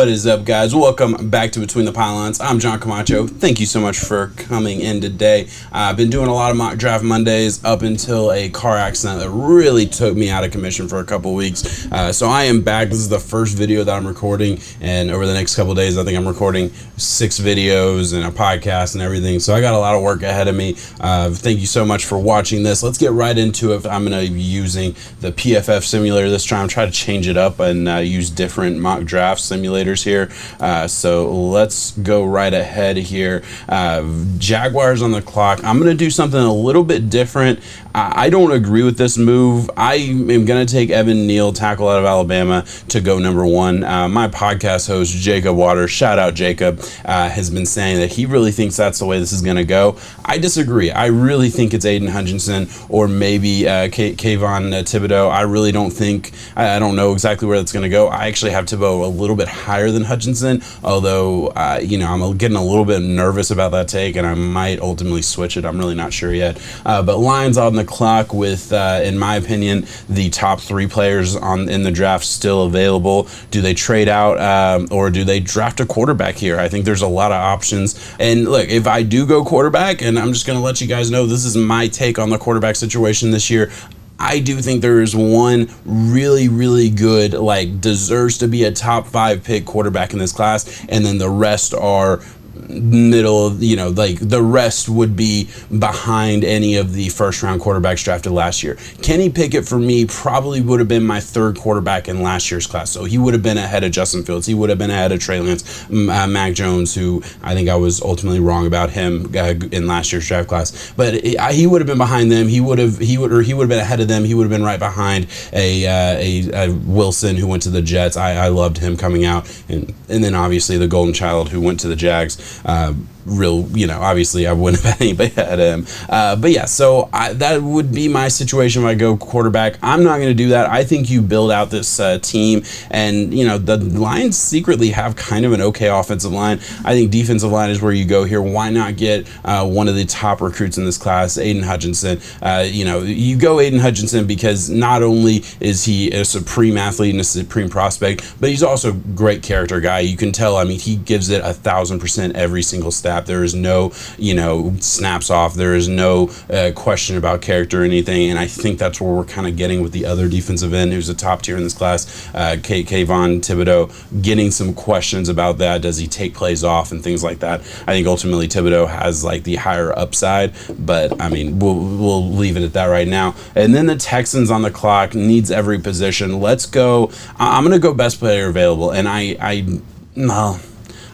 What is up, guys? Welcome back to Between the Pylons. I'm John Camacho. Thank you so much for coming in today. I've been doing a lot of mock draft Mondays up until a car accident that really took me out of commission for a couple weeks. So I am back. This is the first video that I'm recording, and over the next couple days, I think I'm recording 6 videos and a podcast and everything. So I got a lot of work ahead of me. Thank you so much for watching this. Let's get right into it. I'm going to be using the PFF simulator this time. Try to change it up and use different mock draft simulators here. So let's go right ahead here. Jaguars on the clock. I'm going to do something a little bit different. I don't agree with this move. I am going to take Evan Neal, tackle out of Alabama, to go number 1. My podcast host, Jacob Waters, shout out Jacob, has been saying that he really thinks that's the way this is going to go. I disagree. I really think it's Aiden Hutchinson or maybe Kayvon Thibodeaux. I really don't think, I don't know exactly where that's going to go. I actually have Thibodeaux a little bit higher than Hutchinson, although, I'm getting a little bit nervous about that take, and I might ultimately switch it. I'm really not sure yet. But Lions on the clock with, in my opinion, the top 3 players in the draft still available. Do they trade out or do they draft a quarterback here? I think there's a lot of options. And look, if I do go quarterback, and I'm just going to let you guys know this is my take on the quarterback situation this year, I do think there is one really, really good, deserves to be a top 5 pick quarterback in this class, and then the rest are middle, the rest would be behind any of the first round quarterbacks drafted last year. Kenny Pickett, for me, probably would have been my 3rd quarterback in last year's class. So he would have been ahead of Justin Fields. He would have been ahead of Trey Lance, Mac Jones, who I think I was ultimately wrong about him in last year's draft class. But he would have been behind them. He would have been ahead of them. He would have been right behind a Wilson who went to the Jets. I loved him coming out, and then obviously the golden child who went to the Jags. Obviously I wouldn't have had anybody ahead of him. But yeah, so that would be my situation if I go quarterback. I'm not going to do that. I think you build out this team, and the Lions secretly have kind of an okay offensive line. I think defensive line is where you go here. Why not get one of the top recruits in this class, Aiden Hutchinson? You go Aiden Hutchinson because not only is he a supreme athlete and a supreme prospect, but he's also a great character guy. You can tell, he gives it 1,000% every single snap. There is no, snaps off. There is no question about character or anything. And I think that's where we're kind of getting with the other defensive end, who's a top tier in this class, Kayvon Thibodeaux, getting some questions about that. Does he take plays off and things like that? I think ultimately Thibodeaux has the higher upside, but we'll leave it at that right now. And then the Texans on the clock, needs every position. Let's go. I'm going to go best player available, and I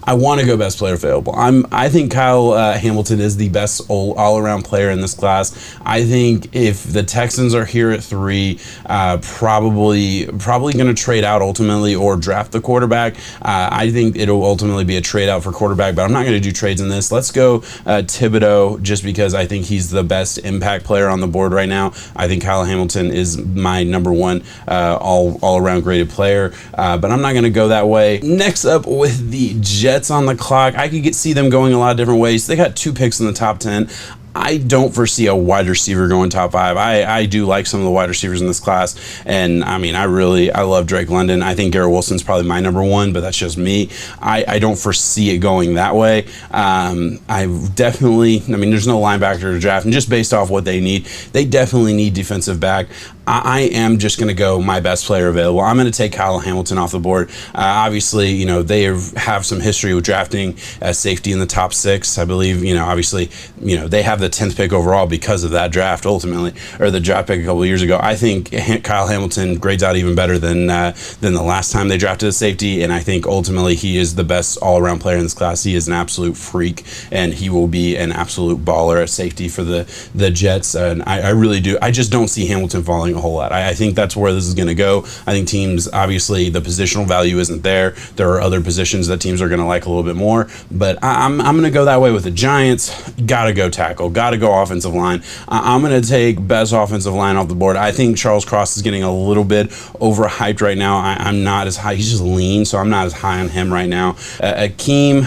want to go best player available. I think Kyle Hamilton is the best all-around player in this class. I think if the Texans are here at 3, probably going to trade out ultimately or draft the quarterback. I think it'll ultimately be a trade out for quarterback, but I'm not going to do trades in this. Let's go Thibodeaux, just because I think he's the best impact player on the board right now. I think Kyle Hamilton is my number 1 all-around graded player, but I'm not going to go that way. Next up with the Jets on the clock, I could see them going a lot of different ways. They got 2 picks in the top 10. I don't foresee a wide receiver going top 5. I do like some of the wide receivers in this class, and I love Drake London. I think Garrett Wilson's probably my number 1, but that's just me. I don't foresee it going that way. I definitely, there's no linebacker to draft, and just based off what they need, they definitely need defensive back. I am just going to go my best player available. I'm going to take Kyle Hamilton off the board. Obviously, they have some history with drafting safety in the top 6. I believe, obviously, they have the 10th pick overall because of that draft ultimately, or the draft pick a couple of years ago. I think Kyle Hamilton grades out even better than the last time they drafted a safety, and I think ultimately he is the best all-around player in this class. He is an absolute freak, and he will be an absolute baller at safety for the Jets, and I really do. I just don't see Hamilton falling a whole lot. I think that's where this is going to go. I think teams, obviously, the positional value isn't there. There are other positions that teams are going to like a little bit more, but I'm going to go that way with the Giants. Got to go tackle. Got to go offensive line. I'm going to take best offensive line off the board. I think Charles Cross is getting a little bit overhyped right now. I'm not as high. He's just lean, so I'm not as high on him right now. Akeem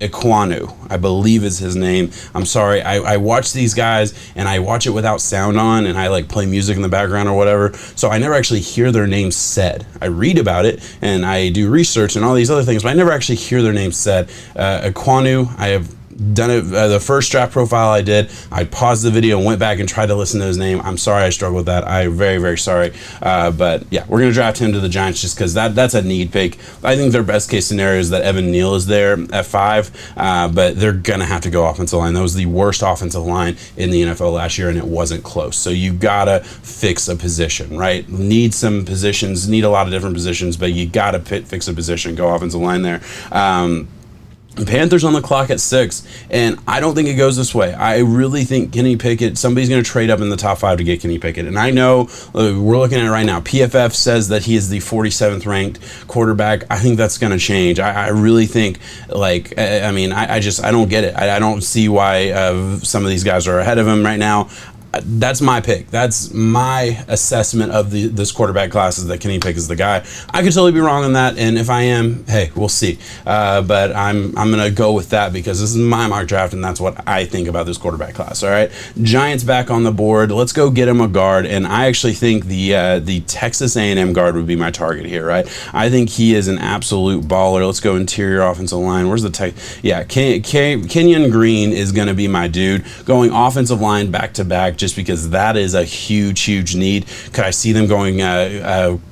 Ekwonu, I believe is his name. I'm sorry. I watch these guys and I watch it without sound on, and I like play music in the background or whatever. So I never actually hear their name said. I read about it and I do research and all these other things, but I never actually hear their name said. Ekwonu, I have done it. The first draft profile I did, I paused the video and went back and tried to listen to his name. I'm sorry I struggled with that. I'm very, very sorry. But yeah, we're going to draft him to the Giants just because that's a need pick. I think their best case scenario is that Evan Neal is there at 5, but they're going to have to go offensive line. That was the worst offensive line in the NFL last year, and it wasn't close. So you got to fix a position, right? Need some positions, need a lot of different positions, but you got to fix a position, go offensive line there. Panthers on the clock at 6, and I don't think it goes this way. I really think Kenny Pickett, somebody's going to trade up in the top 5 to get Kenny Pickett. And I know we're looking at it right now. PFF says that he is the 47th ranked quarterback. I think that's going to change. I really think, like, I mean, I don't get it. I don't see why some of these guys are ahead of him right now. That's my pick. That's my assessment of this quarterback class, is that Kenny Pickett is the guy. I could totally be wrong on that, and if I am, hey, we'll see. But I'm gonna go with that because this is my mock draft, and that's what I think about this quarterback class. All right, Giants back on the board. Let's go get him a guard, and I actually think the Texas A&M guard would be my target here. Right, I think he is an absolute baller. Let's go interior offensive line. Where's the tech? Yeah, Kenyon Green is gonna be my dude. Going offensive line back to back, just because that is a huge need. Could I see them going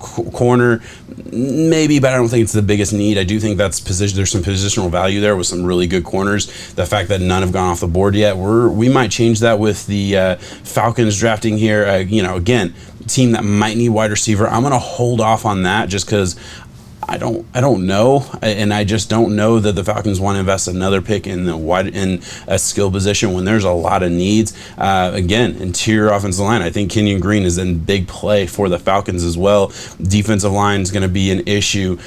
corner? Maybe, but I don't think it's the biggest need. I do think that's position. There's some positional value there with some really good corners. The fact that none have gone off the board yet, we might change that with the Falcons drafting here. Again, team that might need wide receiver. I'm going to hold off on that just because I don't know, and I just don't know that the Falcons want to invest another pick in a skill position when there's a lot of needs. Again, interior offensive line. I think Kenyon Green is in big play for the Falcons as well. Defensive line is going to be an issue.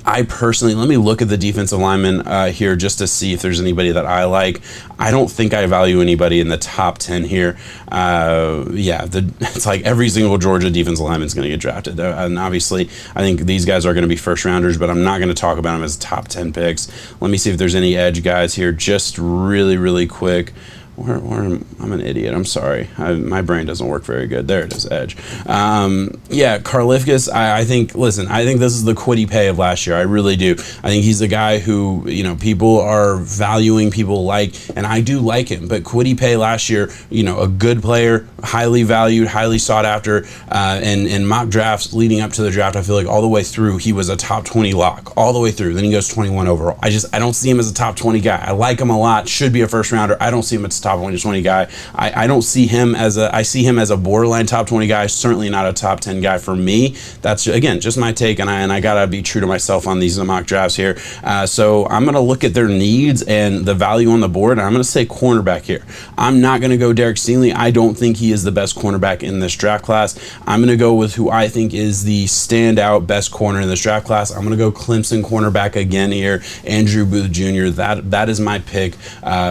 I personally, let me look at the defensive linemen here just to see if there's anybody that I like. I don't think I value anybody in the top 10 here. It's like every single Georgia defensive lineman is going to get drafted. And obviously, I think these guys are going to be first rounders, but I'm not going to talk about them as top 10 picks. Let me see if there's any edge guys here just really, really quick. I'm an idiot. I'm sorry. My brain doesn't work very good. There it is, edge. Karlaftis, I think this is the Kwity Paye of last year. I really do. I think he's the guy who, people are valuing, people like, and I do like him. But Kwity Paye last year, a good player, highly valued, highly sought after, and in mock drafts leading up to the draft, I feel like all the way through, he was a top 20 lock, all the way through. Then he goes 21 overall. I don't see him as a top 20 guy. I like him a lot. Should be a first rounder. I don't see him as top 20 guy. I don't see him I see him as a borderline top 20 guy, certainly not a top 10 guy for me. That's, again, just my take, and I gotta be true to myself on these mock drafts here. So I'm gonna look at their needs and the value on the board, and I'm gonna say cornerback here. I'm not gonna go Derek Stingley. I don't think he is the best cornerback in this draft class. I'm gonna go with who I think is the standout best corner in this draft class. I'm gonna go Clemson cornerback again here, Andrew Booth Jr. That is my pick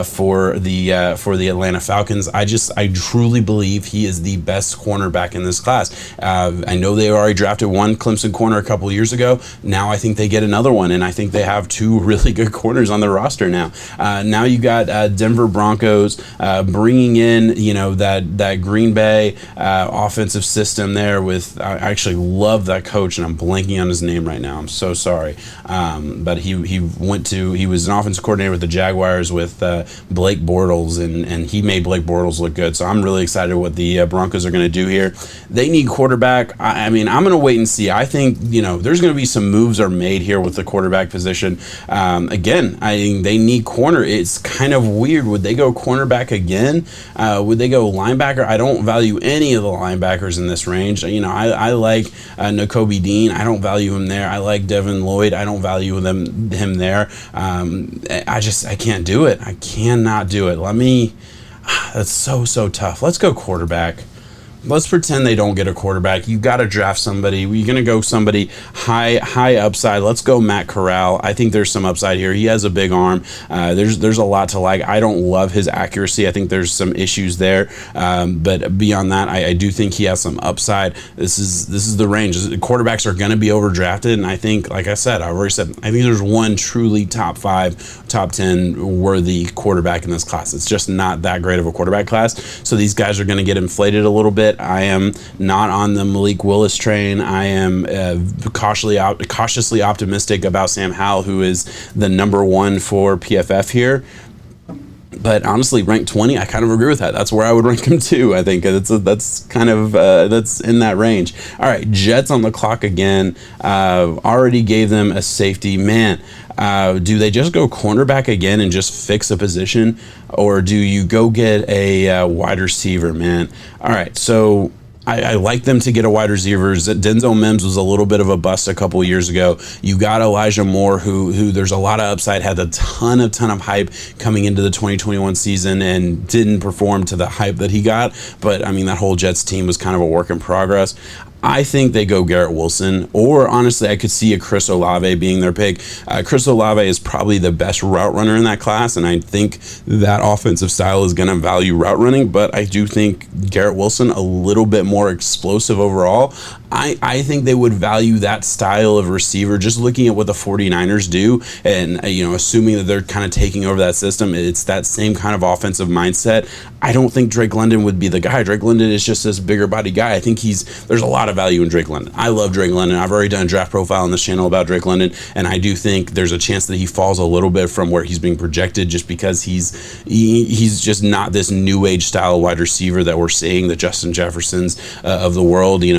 for the Atlanta Falcons. I truly believe he is the best cornerback in this class. I know they already drafted one Clemson corner a couple years ago. Now I think they get another one, and I think they have 2 really good corners on their roster now. Now you got Denver Broncos bringing in that Green Bay offensive system there with. I actually love that coach, and I'm blanking on his name right now. I'm so sorry, but he was an offensive coordinator with the Jaguars with Blake Bortles, and he made Blake Bortles look good. So I'm really excited what the Broncos are going to do here. They need quarterback. I'm going to wait and see. I think, there's going to be some moves are made here with the quarterback position. Again, I think they need corner. It's kind of weird. Would they go cornerback again? Would they go linebacker? I don't value any of the linebackers in this range. I like Nakobe Dean. I don't value him there. I like Devin Lloyd. I don't value him there. I can't do it. I cannot do it. That's so tough. Let's go quarterback. let's pretend they don't get a quarterback. You got to draft somebody. You're going to go somebody high upside. Let's go Matt Corral. I think there's some upside here. He has a big arm. There's a lot to like. I don't love his accuracy. I think there's some issues there. But beyond that, I do think he has some upside. This is the range. Quarterbacks are going to be overdrafted, and I think, like I said, I've already said, I think there's one truly top 5, top 10 worthy quarterback in this class. It's just not that great of a quarterback class. So these guys are going to get inflated a little bit. I am not on the Malik Willis train. I am cautiously optimistic about Sam Howell, who is the number 1 for PFF here. But honestly, ranked 20, I kind of agree with that. That's where I would rank him too. I think that's kind of that's in that range. All right, Jets on the clock again. Already gave them a safety. Man, do they just go cornerback again and just fix a position, or do you go get a wide receiver? Man, all right, so I like them to get a wide receiver. Denzel Mims was a little bit of a bust a couple years ago. You got Elijah Moore, who there's a lot of upside, had a ton of hype coming into the 2021 season and didn't perform to the hype that he got. But I mean, that whole Jets team was kind of a work in progress. I think they go Garrett Wilson, or honestly, I could see a Chris Olave being their pick. Chris Olave is probably the best route runner in that class, and I think that offensive style is going to value route running, but I do think Garrett Wilson a little bit more explosive overall. I think they would value that style of receiver, just looking at what the 49ers do, and assuming that they're kind of taking over that system, it's that same kind of offensive mindset. I don't think Drake London would be the guy. Drake London is just this bigger body guy. I think there's a lot of value in Drake London. I love Drake London. I've already done a draft profile on this channel about Drake London, and I do think there's a chance that he falls a little bit from where he's being projected, just because he's just not this new age style wide receiver that we're seeing, the Justin Jeffersons of the world, the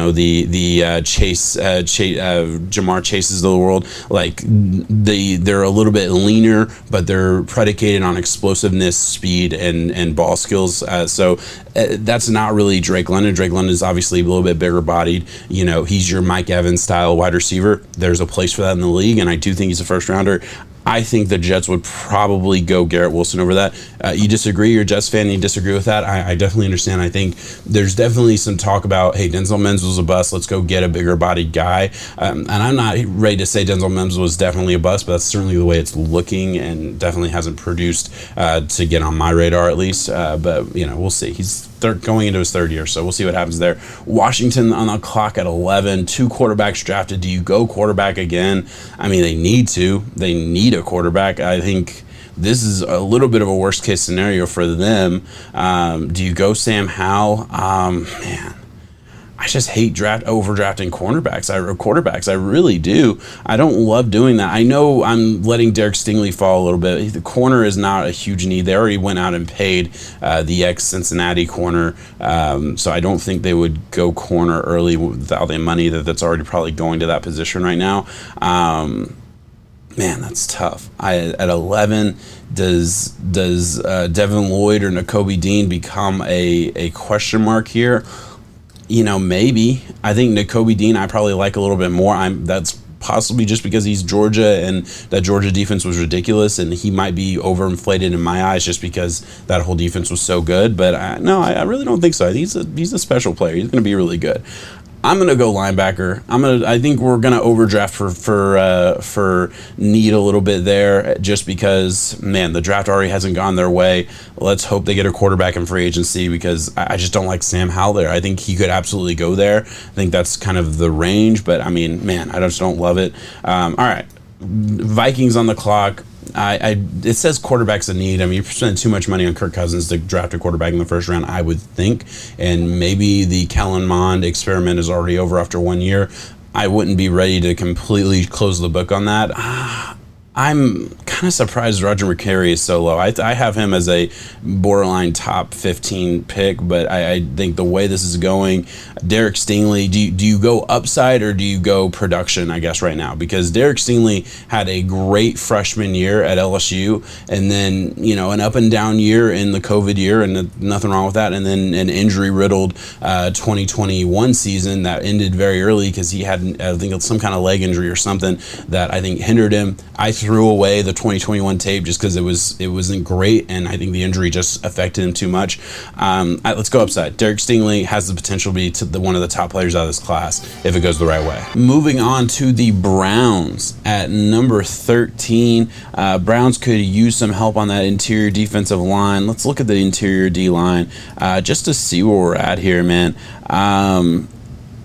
Jamar Chases of the world. Like they're a little bit leaner, but they're predicated on explosiveness, speed, and ball skills. So that's not really Drake London. Drake London is obviously a little bit bigger bodied. He's your Mike Evans style wide receiver. There's a place for that in the league, and I do think he's a first rounder. I think the Jets would probably go Garrett Wilson over that. You disagree? You're a Jets fan and you disagree with that? I definitely understand. I think there's definitely some talk about, hey, Denzel Mims was a bust. Let's go get a bigger bodied guy. And I'm not ready to say Denzel Mims was definitely a bust, but that's certainly the way it's looking, and definitely hasn't produced to get on my radar at least. But we'll see. He's going into his 3rd year, so we'll see what happens there. Washington on the clock at 11. 2 quarterbacks drafted. Do you go quarterback again? I mean, they need to. They need a quarterback. I think this is a little bit of a worst case scenario for them. Do you go Sam Howell? Man, I just hate overdrafting quarterbacks. I really do. I don't love doing that. I know I'm letting Derek Stingley fall a little bit. The corner is not a huge need. They already went out and paid the ex-Cincinnati corner, so I don't think they would go corner early without the money that's already probably going to that position right now. Man, that's tough. At 11, does Devin Lloyd or Nakobe Dean become a question mark here? Maybe. I think Nakobe Dean I probably like a little bit more. That's possibly just because he's Georgia, and that Georgia defense was ridiculous, and he might be overinflated in my eyes just because that whole defense was so good. But I really don't think so. He's a special player. He's going to be really good. I'm gonna go linebacker. I think we're gonna overdraft for need a little bit there, just because, man, the draft already hasn't gone their way. Let's hope they get a quarterback in free agency, because I just don't like Sam Howell there. I think he could absolutely go there. I think that's kind of the range, but I mean, man, I just don't love it. All right, Vikings on the clock. It says quarterback's a need. I mean, you're spending too much money on Kirk Cousins to draft a quarterback in the 1st round, I would think. And maybe the Kellen Mond experiment is already over after 1 year. I wouldn't be ready to completely close the book on that. I'm kind of surprised Roger McCreary is so low. I have him as a borderline top 15 pick, but I think the way this is going, Derek Stingley, do you go upside or do you go production, I guess, right now? Because Derek Stingley had a great freshman year at LSU, and then, an up and down year in the COVID year, and nothing wrong with that, and then an injury-riddled 2021 season that ended very early because he had, I think, some kind of leg injury or something that I think hindered him. I threw away the 2021 tape just because it wasn't great, and I think the injury just affected him too much. Let's go upside. Derek Stingley has the potential to be one of the top players out of this class if it goes the right way. Moving on to the Browns at number 13. Browns could use some help on that interior defensive line. Let's look at the interior D-line just to see where we're at here, man.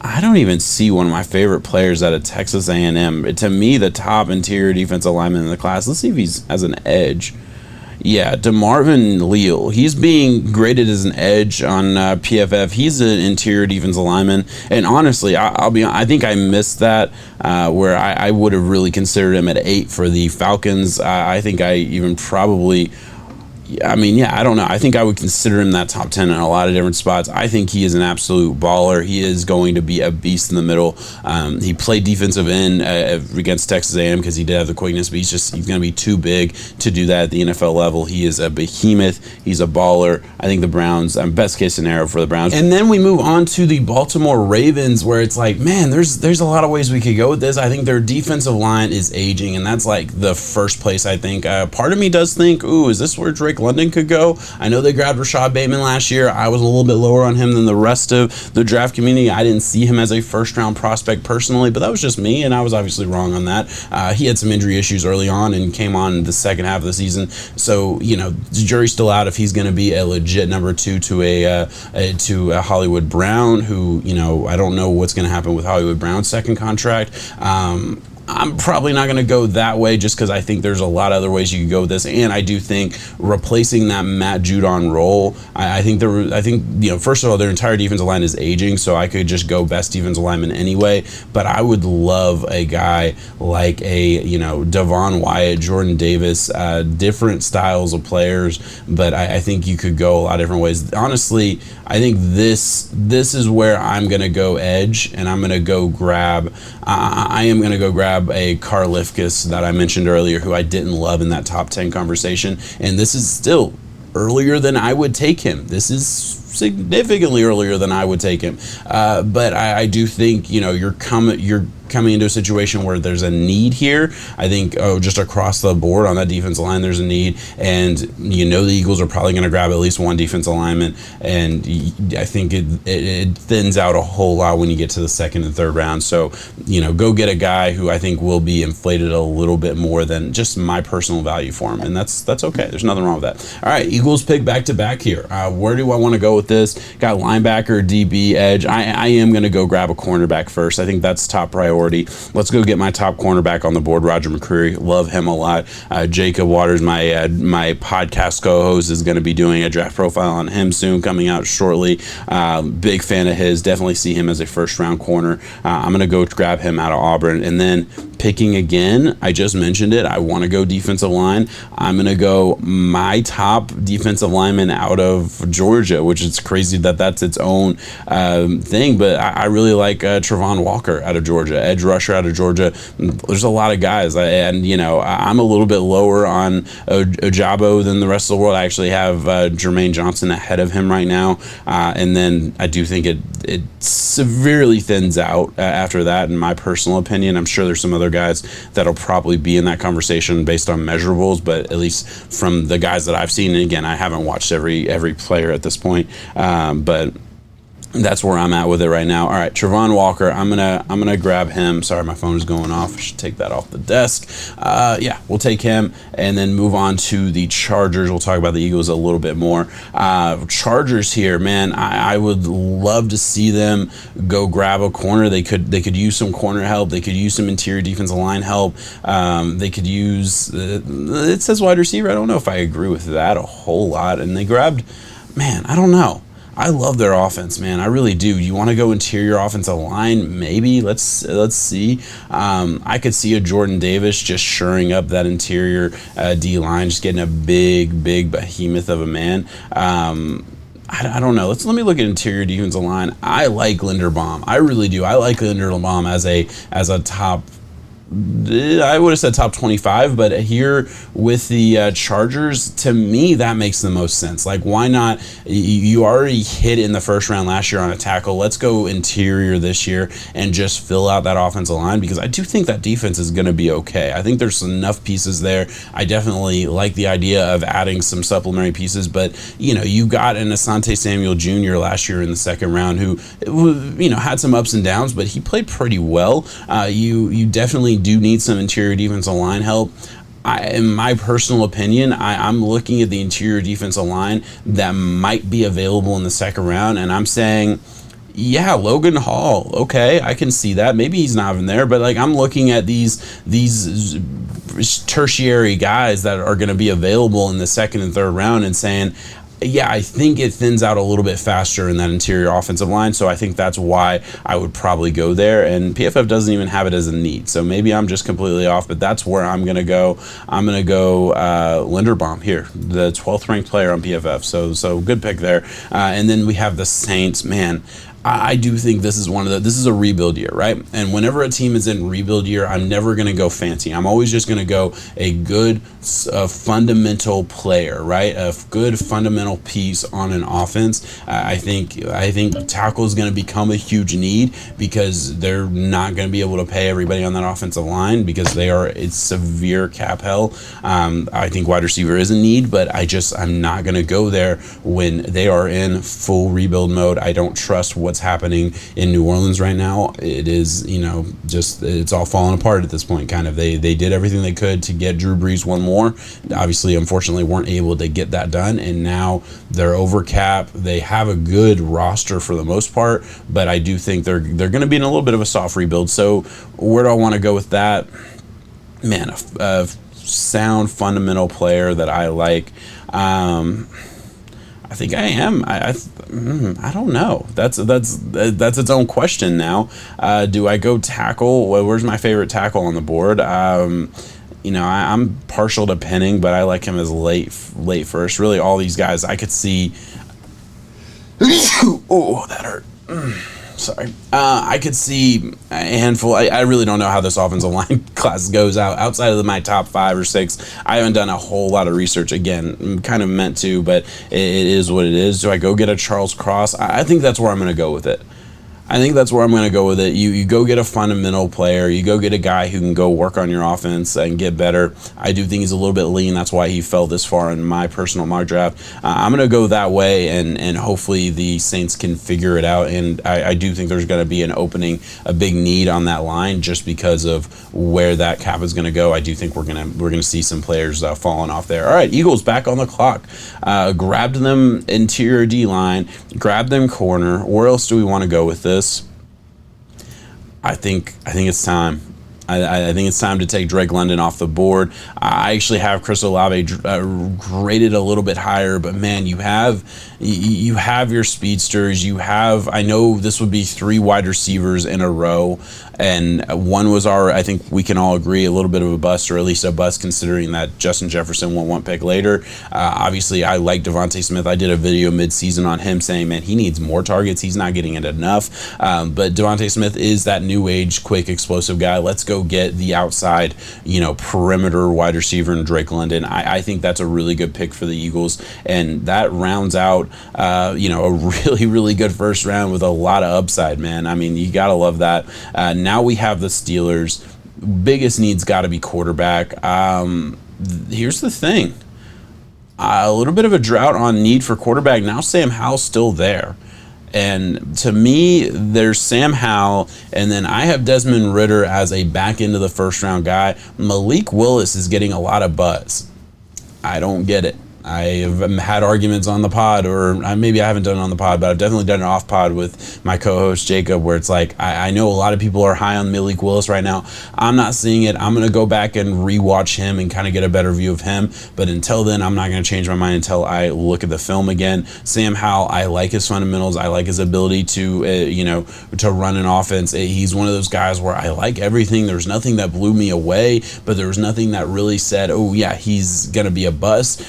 I don't even see one of my favorite players out of Texas A&M. To me, the top interior defensive lineman in the class. Let's see if he's as an edge. Yeah, DeMarvin Leal. He's being graded as an edge on PFF. He's an interior defensive lineman, and honestly, I think I missed that where I would have really considered him at 8 for the Falcons. I think I even probably. I don't know. I think I would consider him that top 10 in a lot of different spots. I think he is an absolute baller. He is going to be a beast in the middle. He played defensive end against Texas A&M because he did have the quickness, but he's going to be too big to do that at the NFL level. He is a behemoth. He's a baller. I think the Browns, best case scenario for the Browns. And then we move on to the Baltimore Ravens, where it's like, man, there's a lot of ways we could go with this. I think their defensive line is aging, and that's like the first place I think. Part of me does think, is this where Drake London could go? I know they grabbed Rashad Bateman last year. I was a little bit lower on him than the rest of the draft community. I didn't see him as a first-round prospect personally, but that was just me, and I was obviously wrong on that. He had some injury issues early on and came on the second half of the season. So, the jury's still out if he's going to be a legit number 2 to a Hollywood Brown, who, I don't know what's going to happen with Hollywood Brown's second contract. I'm probably not going to go that way just because I think there's a lot of other ways you could go with this, and I do think replacing that Matt Judon role. I think first of all, their entire defensive line is aging, so I could just go best defensive lineman anyway. But I would love a guy like a Devon Wyatt, Jordan Davis, different styles of players. But I think you could go a lot of different ways. Honestly, I think this is where I'm going to go edge, and I'm going to go grab. I am going to go grab a Karlaftis that I mentioned earlier, who I didn't love in that top 10 conversation, and this is still earlier than I would take him. This is significantly earlier than I would take him, but I do think you're coming into a situation where there's a need here. I think just across the board on that defensive line there's a need, and the Eagles are probably going to grab at least one defensive lineman, and I think it thins out a whole lot when you get to the second and third round. So go get a guy who I think will be inflated a little bit more than just my personal value for him, and that's okay. There's nothing wrong with that. All right, Eagles pick back to back here. Where do I want to go with this? Got linebacker, DB, edge. I am going to go grab a cornerback first. I think that's top priority. Let's go get my top cornerback on the board, Roger McCreary. Love him a lot. Jacob Waters, my podcast co-host, is going to be doing a draft profile on him soon, coming out shortly. Big fan of his. Definitely see him as a first-round corner. I'm going to go grab him out of Auburn. And then picking again, I just mentioned it. I want to go defensive line. I'm going to go my top defensive lineman out of Georgia, which is crazy that that's its own thing. But I really like Travon Walker out of Georgia, edge rusher out of Georgia. There's a lot of guys, and I'm a little bit lower on Ojabo than the rest of the world. I actually have Jermaine Johnson ahead of him right now, and then I do think it severely thins out after that, in my personal opinion. I'm sure there's some other guys that'll probably be in that conversation based on measurables, but at least from the guys that I've seen, and again, I haven't watched every player at this point, but that's where I'm at with it right now. All right, Travon Walker, I'm gonna grab him. Sorry, my phone is going off. I should take that off the desk. Yeah, we'll take him and then move on to the Chargers. We'll talk about the Eagles a little bit more. Chargers here, man. I would love to see them go grab a corner. They could use some corner help. They could use some interior defensive line help. They could use. It says wide receiver. I don't know if I agree with that a whole lot. And they grabbed. Man, I don't know. I love their offense, man. I really do. You want to go interior offensive line? Maybe. Let's see. I could see a Jordan Davis just shoring up that interior D-line, just getting a big behemoth of a man. I don't know. Let me look at interior defensive line. I like Linderbaum. I really do. I like Linderbaum as a top I would have said top 25, but here with the Chargers, to me, that makes the most sense. Like, why not? You already hit in the first round last year on a tackle. Let's go interior this year and just fill out that offensive line, because I do think that defense is going to be okay. I think there's enough pieces there. I definitely like the idea of adding some supplementary pieces, but, you got an Asante Samuel Jr. last year in the second round who, had some ups and downs, but he played pretty well. You definitely do need some interior defensive line help. In my personal opinion, I'm looking at the interior defensive line that might be available in the second round, and I'm saying, yeah, Logan Hall. Okay, I can see that. Maybe he's not even there, but I'm looking at these tertiary guys that are going to be available in the second and third round and saying, yeah, I think it thins out a little bit faster in that interior offensive line, so I think that's why I would probably go there. And PFF doesn't even have it as a need, so maybe I'm just completely off, but that's where I'm going to go. I'm going to go Linderbaum here, the 12th ranked player on PFF, so good pick there. And then we have the Saints. Man, I do think this is this is a rebuild year, right? And whenever a team is in rebuild year, I'm never going to go fancy. I'm always just going to go a good fundamental player, right? A good fundamental piece on an offense. I think tackle is going to become a huge need because they're not going to be able to pay everybody on that offensive line because it's severe cap hell. I think wide receiver is a need, but I'm not going to go there when they are in full rebuild mode. I don't trust what's happening in New Orleans right now. It is, it's all falling apart at this point, kind of. They did everything they could to get Drew Brees one more. Obviously, unfortunately, weren't able to get that done, and now they're over cap. They have a good roster for the most part, but I do think they're going to be in a little bit of a soft rebuild. So where do I want to go with that? Man, a sound fundamental player that I like. I think I am. I don't know. That's its own question now. Do I go tackle? Well, where's my favorite tackle on the board? I'm partial to Penning, but I like him as late first. Really, all these guys I could see. Oh, that hurt. Sorry. I could see a handful. I really don't know how this offensive line class goes outside of my top 5 or 6. I haven't done a whole lot of research. Again, I'm kind of meant to, but it is what it is. Do I go get a Charles Cross? I think that's where I'm going to go with it. You go get a fundamental player. You go get a guy who can go work on your offense and get better. I do think he's a little bit lean. That's why he fell this far in my personal mock draft. I'm going to go that way, and hopefully the Saints can figure it out. And I do think there's going to be an opening, a big need on that line just because of where that cap is going to go. I do think we're going to see some players falling off there. All right, Eagles back on the clock. Grabbed them interior D line, grabbed them corner. Where else do we want to go with this? I think it's time. I think it's time to take Drake London off the board. I actually have Chris Olave graded a little bit higher, but man, you have your speedsters. I know this would be 3 wide receivers in a row, and one was I think we can all agree, a little bit of a bust, or at least a bust considering that Justin Jefferson went 1 pick later. Obviously, I like Devante Smith. I did a video mid-season on him saying, man, he needs more targets. He's not getting it enough. But Devante Smith is that new age, quick, explosive guy. Let's go get the outside, perimeter wide receiver in Drake London. I think that's a really good pick for the Eagles, and that rounds out, a really, really good first round with a lot of upside, man. I mean, you gotta love that. Now we have the Steelers. Biggest needs got to be quarterback. Here's the thing. A little bit of a drought on need for quarterback. Now Sam Howell's still there. And to me, there's Sam Howell, and then I have Desmond Ridder as a back end of the first round guy. Malik Willis is getting a lot of buzz. I don't get it. I have had arguments on the pod, or maybe I haven't done it on the pod, but I've definitely done it off pod with my co-host Jacob, where it's like, I know a lot of people are high on Malik Willis right now. I'm not seeing it. I'm going to go back and rewatch him and kind of get a better view of him. But until then, I'm not going to change my mind until I look at the film again. Sam Howell, I like his fundamentals. I like his ability to, to run an offense. He's one of those guys where I like everything. There's nothing that blew me away, but there was nothing that really said, oh yeah, he's going to be a bust.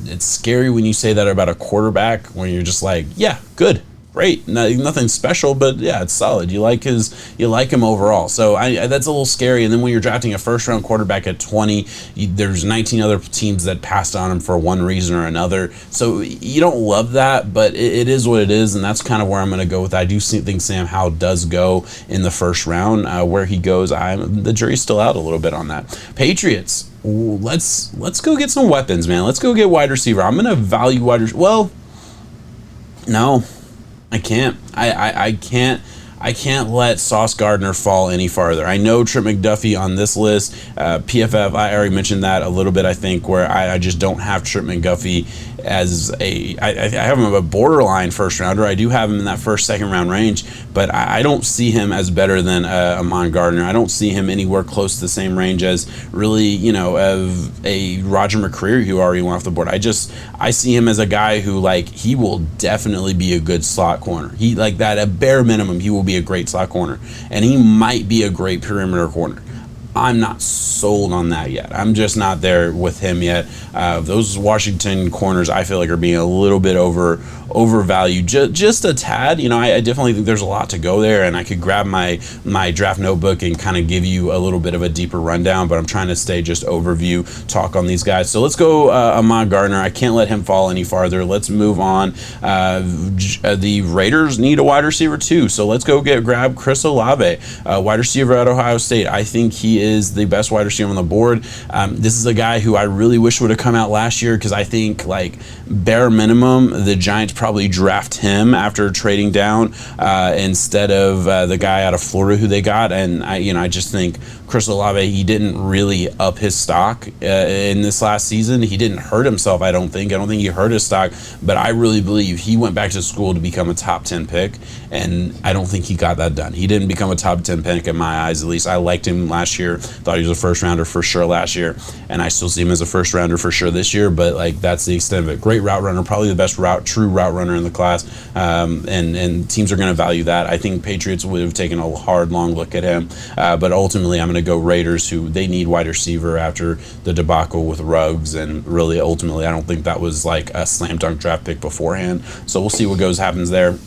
It's scary when you say that about a quarterback, when you're just like, yeah, good. great. Nothing special, but yeah, it's solid. You like him overall. So that's a little scary. And then when you're drafting a first round quarterback at 20, there's 19 other teams that passed on him for one reason or another. So you don't love that, but it is what it is, and that's kind of where I'm going to go with that. I do think Sam Howell does go in the first round. Where he goes, the jury's still out a little bit on that. Patriots. Let's go get some weapons, man. Let's go get wide receiver. I'm going to value wide receiver. Well, no. I can't. I can't let Sauce Gardner fall any farther. I know Trent McDuffie on this list. PFF, I already mentioned that a little bit, I think, where I just don't have Trent McDuffie as I have him a borderline first rounder. I do have him in that first, second round range, but I don't see him as better than Amon Gardner. I don't see him anywhere close to the same range as really, of a Roger McCreary who already went off the board. I see him as a guy who, like, he will definitely be a good slot corner. He, like that, at bare minimum, he will be a great slot corner, and he might be a great perimeter corner. I'm not sold on that yet. I'm just not there with him yet. Those Washington corners, I feel like, are being a little bit overvalued, just a tad. I definitely think there's a lot to go there, and I could grab my draft notebook and kind of give you a little bit of a deeper rundown, but I'm trying to stay just overview talk on these guys. So let's go Ahmad Gardner. I can't let him fall any farther. Let's move on. The Raiders need a wide receiver too, so let's go grab Chris Olave, wide receiver at Ohio State. I think he is the best wide receiver on the board. This is a guy who I really wish would have come out last year, because I think, like, bare minimum, the Giants probably draft him after trading down instead of the guy out of Florida who they got. And I just think Chris Olave, he didn't really up his stock in this last season. He didn't hurt himself, I don't think he hurt his stock, but I really believe he went back to school to become a top 10 pick, and I don't think he got that done. He didn't become a top 10 pick in my eyes, at least. I liked him last year, thought he was a first rounder for sure last year, and I still see him as a first rounder for sure this year, but, like, that's the extent of it. Great route runner, probably the best true route runner in the class, and teams are going to value that. I think Patriots would have taken a hard, long look at him, but ultimately I'm going to go Raiders, who they need wide receiver after the debacle with Ruggs, and really ultimately I don't think that was like a slam dunk draft pick beforehand. So we'll see what happens there.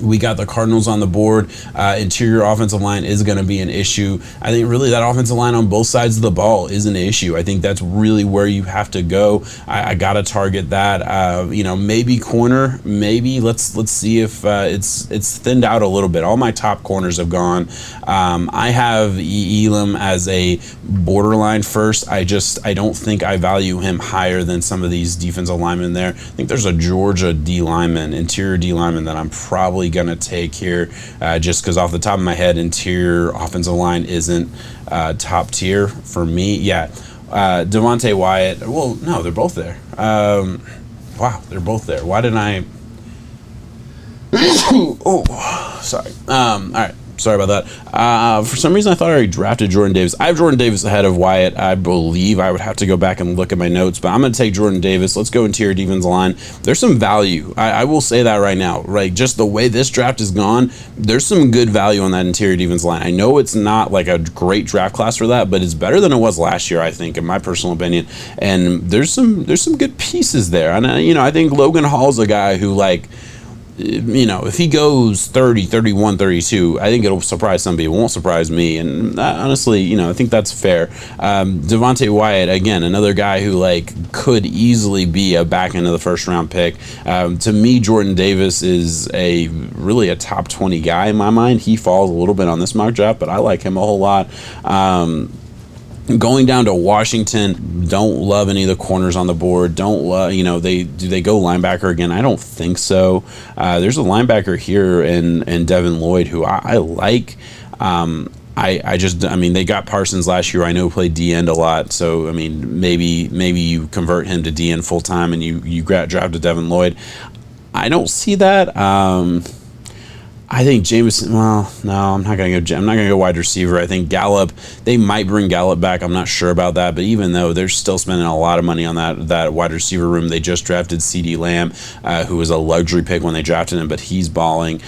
We got the Cardinals on the board. Interior offensive line is going to be an issue. I think really that offensive line on both sides of the ball is an issue. I think that's really where you have to go. I got to target that. Maybe corner. Maybe let's see if it's thinned out a little bit. All my top corners have gone. I have Elam as a borderline first. I don't think I value him higher than some of these defensive linemen there. I think there's a Georgia interior D lineman that I'm probably going to take here, just because off the top of my head, interior offensive line isn't top tier for me. Devontae Wyatt. Well, no, they're both there. Wow, they're both there. Why didn't I? Oh, sorry. All right. Sorry about that. For some reason, I thought I already drafted Jordan Davis. I have Jordan Davis ahead of Wyatt. I believe I would have to go back and look at my notes, but I'm going to take Jordan Davis. Let's go interior defensive line. There's some value. I will say that right now. Right, just the way this draft is gone, there's some good value on that interior defensive line. I know it's not like a great draft class for that, but it's better than it was last year, I think, in my personal opinion. And there's some good pieces there. And I think Logan Hall's a guy who, like, if he goes 30, 31, 32, I think it'll surprise some people. It won't surprise me. And honestly, I think that's fair. Devontae Wyatt, again, another guy who, like, could easily be a back end of the first round pick. To me, Jordan Davis is really a top 20 guy in my mind. He falls a little bit on this mock draft, but I like him a whole lot. Going down to Washington, don't love any of the corners on the board. Don't love, do they go linebacker again? I don't think so. There's a linebacker here in Devin Lloyd who I like. They got Parsons last year. I know he played D-end a lot, so maybe you convert him to D-end full time and you drafted Devin Lloyd. I don't see that. I think Jamison. Well, no, I'm not gonna go wide receiver. I think Gallup. They might bring Gallup back. I'm not sure about that. But even though they're still spending a lot of money on that wide receiver room, they just drafted CeeDee Lamb, who was a luxury pick when they drafted him, but he's balling.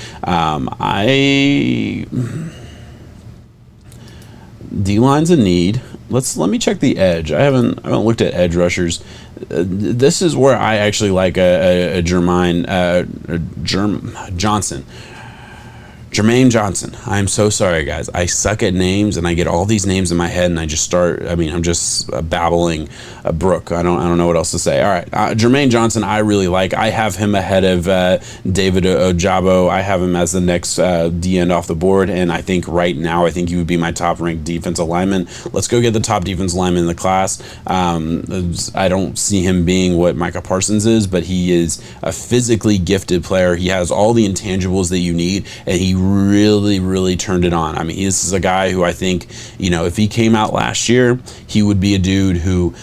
D-line's a need. let me check the edge. I haven't looked at edge rushers. This is where I actually like a Jermaine Johnson. I'm so sorry, guys. I suck at names, and I get all these names in my head, and I just start. I mean, I'm just babbling a brook. I don't know what else to say. All right, Jermaine Johnson, I really like. I have him ahead of David Ojabo. I have him as the next D end off the board, and I think right now, I think he would be my top ranked defensive lineman. Let's go get the top defensive lineman in the class. I don't see him being what Micah Parsons is, but he is a physically gifted player. He has all the intangibles that you need, and he really turned it on. I mean, this is a guy who I think, if he came out last year, he would be a dude who,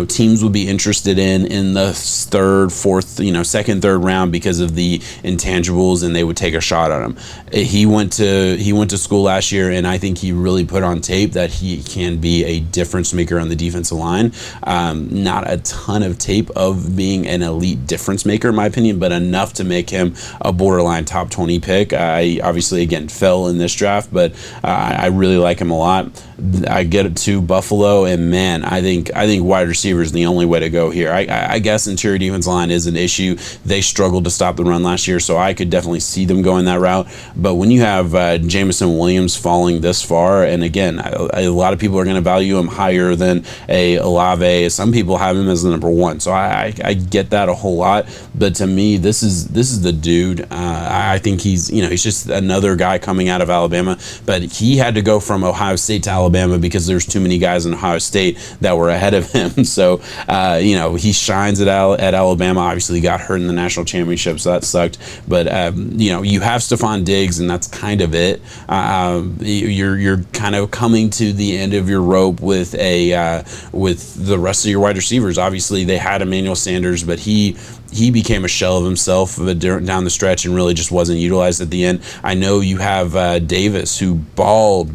teams would be interested in the second, third round because of the intangibles, and they would take a shot at him. He went to school last year, and I think he really put on tape that he can be a difference maker on the defensive line. Not a ton of tape of being an elite difference maker, in my opinion, but enough to make him a borderline top 20 pick. I obviously, again, fell in this draft, but I really like him a lot. I get it to Buffalo, and man, I think wide receiver is the only way to go here. I guess interior defense line is an issue. They struggled to stop the run last year, so I could definitely see them going that route. But when you have Jamison Williams falling this far, and again, a lot of people are going to value him higher than a Olave. Some people have him as the number one, so I get that a whole lot. But to me, this is the dude. I think he's just another guy coming out of Alabama, but he had to go from Ohio State to Alabama because there's too many guys in Ohio State that were ahead of him. So, he shines at Alabama. Obviously, got hurt in the national championship, so that sucked. But you have Stephon Diggs, and that's kind of it. You're kind of coming to the end of your rope with the rest of your wide receivers. Obviously, they had Emmanuel Sanders, but he became a shell of himself down the stretch and really just wasn't utilized at the end. I know you have Davis, who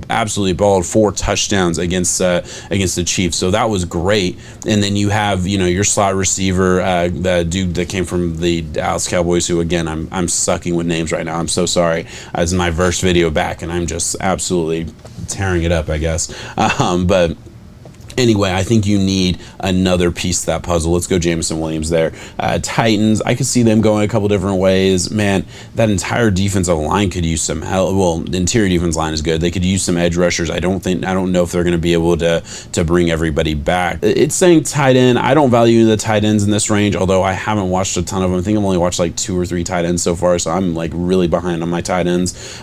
absolutely balled 4 touchdowns against the Chiefs, so that was great. And then you have your slot receiver, the dude that came from the Dallas Cowboys, who again I'm sucking with names right now. I'm so sorry. This is my first video back, and I'm just absolutely tearing it up, I guess. But anyway, I think you need another piece to that puzzle. Let's go Jamison Williams there. Titans, I could see them going a couple different ways. Man, that entire defensive line could use some help. Well, the interior defense line is good. They could use some edge rushers. I don't know if they're going to be able to bring everybody back. It's saying tight end. I don't value the tight ends in this range, although I haven't watched a ton of them. I think I've only watched like 2 or 3 tight ends so far, so I'm like really behind on my tight ends.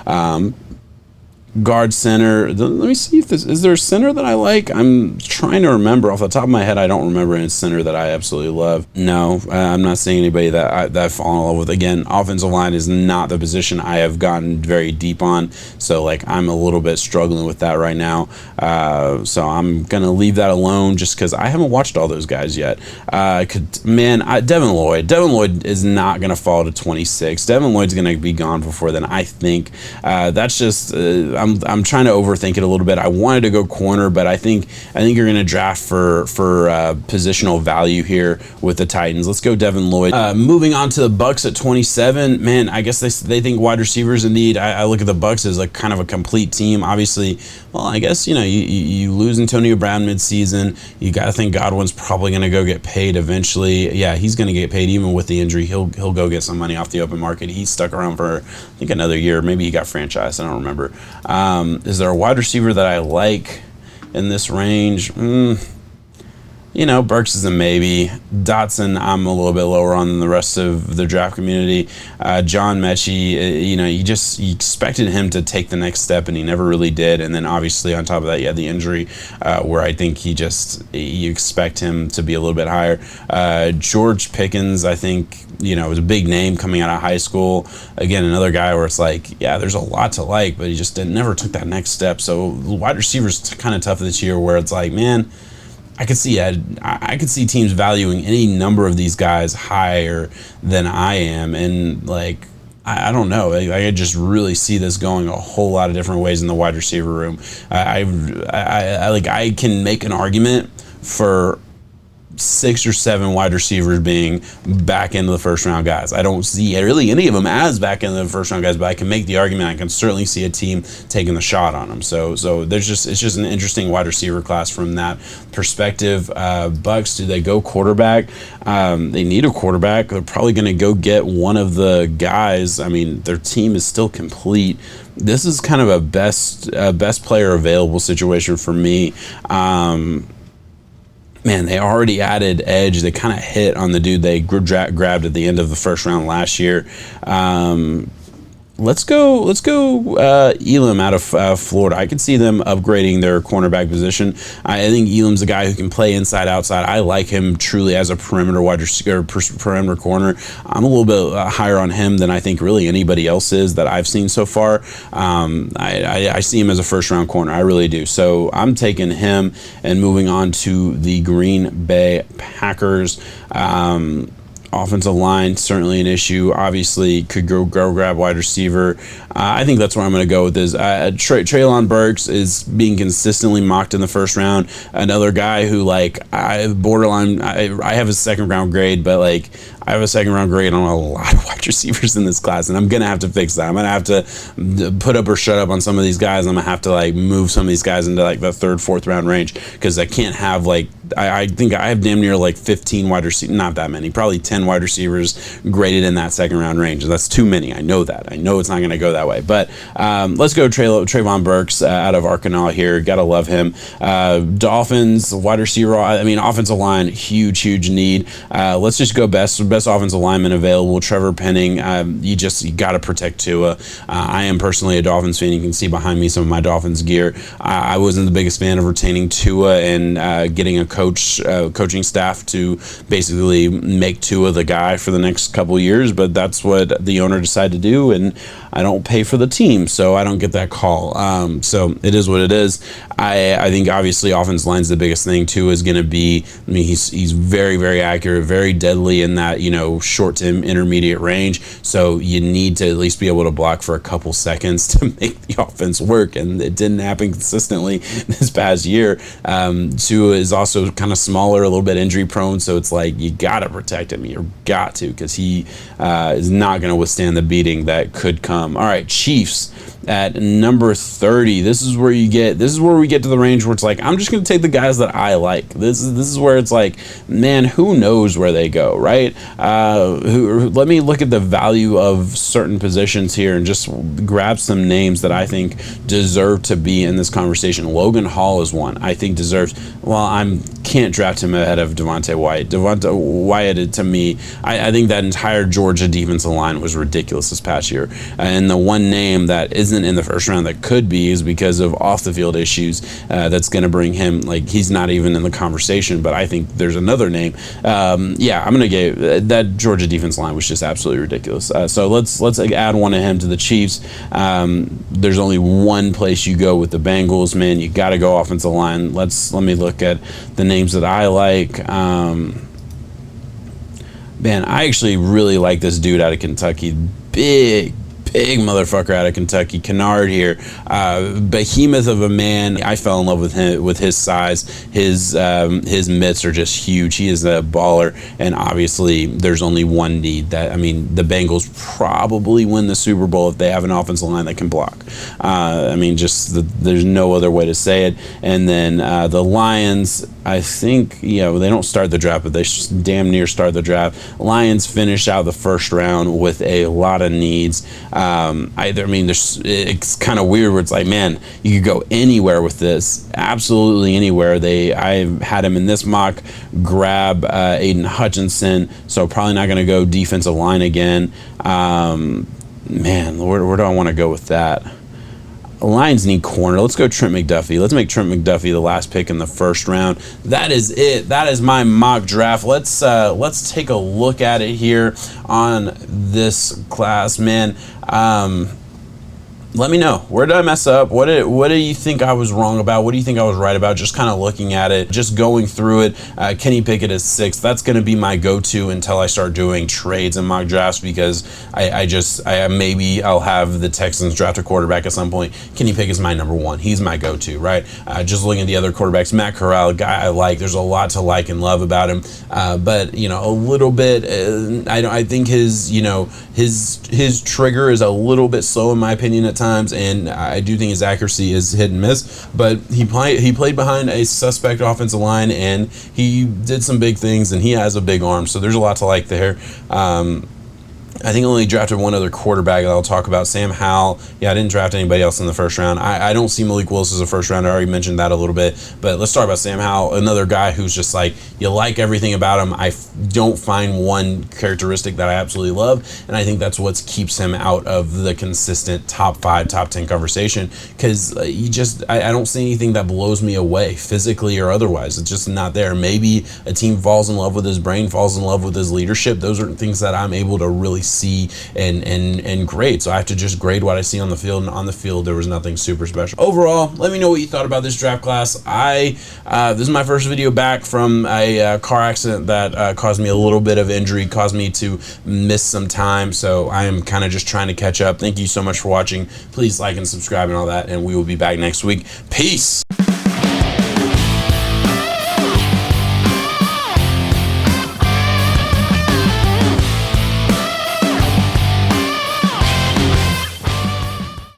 Guard, center. Let me see if is there a center that I like? I'm trying to remember off the top of my head. I don't remember any center that I absolutely love. No, I'm not seeing anybody that I've fallen in love with. Again, offensive line is not the position I have gotten very deep on, so like I'm a little bit struggling with that right now. So I'm gonna leave that alone just because I haven't watched all those guys yet. Devin Lloyd is not gonna fall to 26. Devin Lloyd's gonna be gone before then. I think that's just. I'm trying to overthink it a little bit. I wanted to go corner, but I think you're going to draft for positional value here with the Titans. Let's go Devin Lloyd. Moving on to the Bucks at 27. Man, I guess they think wide receivers in need. I look at the Bucks as like kind of a complete team. Obviously, well, I guess you lose Antonio Brown midseason. You got to think Godwin's probably going to go get paid eventually. Yeah, he's going to get paid even with the injury. He'll go get some money off the open market. He's stuck around for I think another year. Maybe he got franchised. I don't remember. Is there a wide receiver that I like in this range? Burks is a maybe. Dotson, I'm a little bit lower on than the rest of the draft community. John Mechie, you expected him to take the next step, and he never really did. And then obviously on top of that, you had the injury, where I think you expect him to be a little bit higher. George Pickens, I think, was a big name coming out of high school. Again, another guy where it's like, yeah, there's a lot to like, but he just never took that next step. So wide receivers kind of tough this year, where it's like, man, I could see teams valuing any number of these guys higher than I am, and like I don't know. I just really see this going a whole lot of different ways in the wide receiver room. I can make an argument for 6 or 7 wide receivers being back into the first round guys. I don't see really any of them as back into the first round guys, but I can make the argument. I can certainly see a team taking the shot on them. So it's just an interesting wide receiver class from that perspective. Bucks, do they go quarterback? They need a quarterback. They're probably going to go get one of the guys. I mean, their team is still complete. This is kind of a best player available situation for me. Man, they already added edge. They kind of hit on the dude they grabbed at the end of the first round last year. Let's go Elam out of Florida. I could see them upgrading their cornerback position. I think Elam's a guy who can play inside, outside. I like him truly as a perimeter wide receiver, perimeter corner. I'm a little bit higher on him than I think really anybody else is that I've seen so far. I see him as a first-round corner. I really do. So I'm taking him and moving on to the Green Bay Packers. Offensive line, certainly an issue. Obviously, could go grab wide receiver. I think that's where I'm going to go with this. Treylon Burks is being consistently mocked in the first round. Another guy who, like, I have a second round grade, but, like, I have a second round grade on a lot of wide receivers in this class, and I'm going to have to fix that. I'm going to have to put up or shut up on some of these guys. I'm going to have to, like, move some of these guys into, like, the third, fourth round range, because I can't have, like, I think I have damn near, like, 15 wide receivers, not that many, probably 10 wide receivers graded in that second round range. That's too many. I know that. I know it's not going to go that way. But let's go Treylon Burks out of Arkansas here. Got to love him. Dolphins, wide receiver, offensive line, huge need. Let's just go best offensive lineman available. Trevor Penning. You got to protect Tua. I am personally a Dolphins fan. You can see behind me some of my Dolphins gear. I wasn't the biggest fan of retaining Tua and getting a coaching staff to basically make Tua the guy for the next couple years, but that's what the owner decided to do, and I don't pay for the team, so I don't get that call. So it is what it is. I think obviously offensive line's the biggest thing too. Is going to be, he's very, very accurate, very deadly in that short to intermediate range. So you need to at least be able to block for a couple seconds to make the offense work, and it didn't happen consistently this past year. Tua is also kind of smaller, a little bit injury prone, so it's like you gotta protect him. You got to, because he is not going to withstand the beating that could come. All right, Chiefs at number 30. This is where we get to the range where it's like, I'm just going to take the guys that I like. This is where it's like, man, who knows where they go, right? Let me look at the value of certain positions here and just grab some names that I think deserve to be in this conversation. Logan Hall is one I think deserves. Well, I can't draft him ahead of Devante Wyatt. Devante Wyatt, to me, I think that entire Georgia defensive line was ridiculous this past year. And the one name that isn't in the first round that could be is because of off the field issues. That's going to bring him, like, he's not even in the conversation, but I think there's another name. I'm going to get that Georgia defense line was just absolutely ridiculous. So let's add one of him to the Chiefs. There's only one place you go with the Bengals, man. You got to go offensive line. Let me look at the names that I like. Man, I actually really like this dude out of Kentucky. Big motherfucker out of Kentucky. Kennard here. Behemoth of a man. I fell in love with him, with his size. His mitts are just huge. He is a baller. And obviously, there's only one need. The Bengals probably win the Super Bowl if they have an offensive line that can block. There's no other way to say it. And then the Lions, I think, they don't start the draft, but they damn near start the draft. Lions finish out the first round with a lot of needs. It's kind of weird where it's like, man, you could go anywhere with this, absolutely anywhere. I had him in this mock, grab Aiden Hutchinson, so probably not going to go defensive line again. Where do I want to go with that? Lions need corner. Let's go Trent McDuffie. Let's make Trent McDuffie the last pick in the first round. That is it. That is my mock draft. Let's take a look at it here on this class, man. let me know, where did I mess up? What do you think I was wrong about? What do you think I was right about? Just kind of looking at it, just going through it. Kenny Pickett is 6th. That's going to be my go-to until I start doing trades and mock drafts, because maybe I'll have the Texans draft a quarterback at some point. Kenny Pickett is my number 1. He's my go-to, right? Just looking at the other quarterbacks, Matt Corral, a guy I like. There's a lot to like and love about him, but a little bit. I think his trigger is a little bit slow in my opinion at times. And I do think his accuracy is hit and miss, but he played behind a suspect offensive line, and he did some big things, and he has a big arm, so there's a lot to like there. I think I only drafted one other quarterback that I'll talk about, Sam Howell. Yeah, I didn't draft anybody else in the first round. I don't see Malik Willis as a first round. I already mentioned that a little bit. But let's talk about Sam Howell, another guy who's just like, you like everything about him. I don't find one characteristic that I absolutely love, and I think that's what keeps him out of the consistent top 5, top 10 conversation, because I don't see anything that blows me away physically or otherwise. It's just not there. Maybe a team falls in love with his brain, falls in love with his leadership. Those are things that I'm able to really see and grade. So I have to just grade what I see on the field, and on the field there was nothing super special. Overall, let me know what you thought about this draft class. This is my first video back from a car accident that caused me a little bit of injury, caused me to miss some time, so I am kind of just trying to catch up. Thank you so much for watching. Please like and subscribe and all that, and we will be back next week. Peace.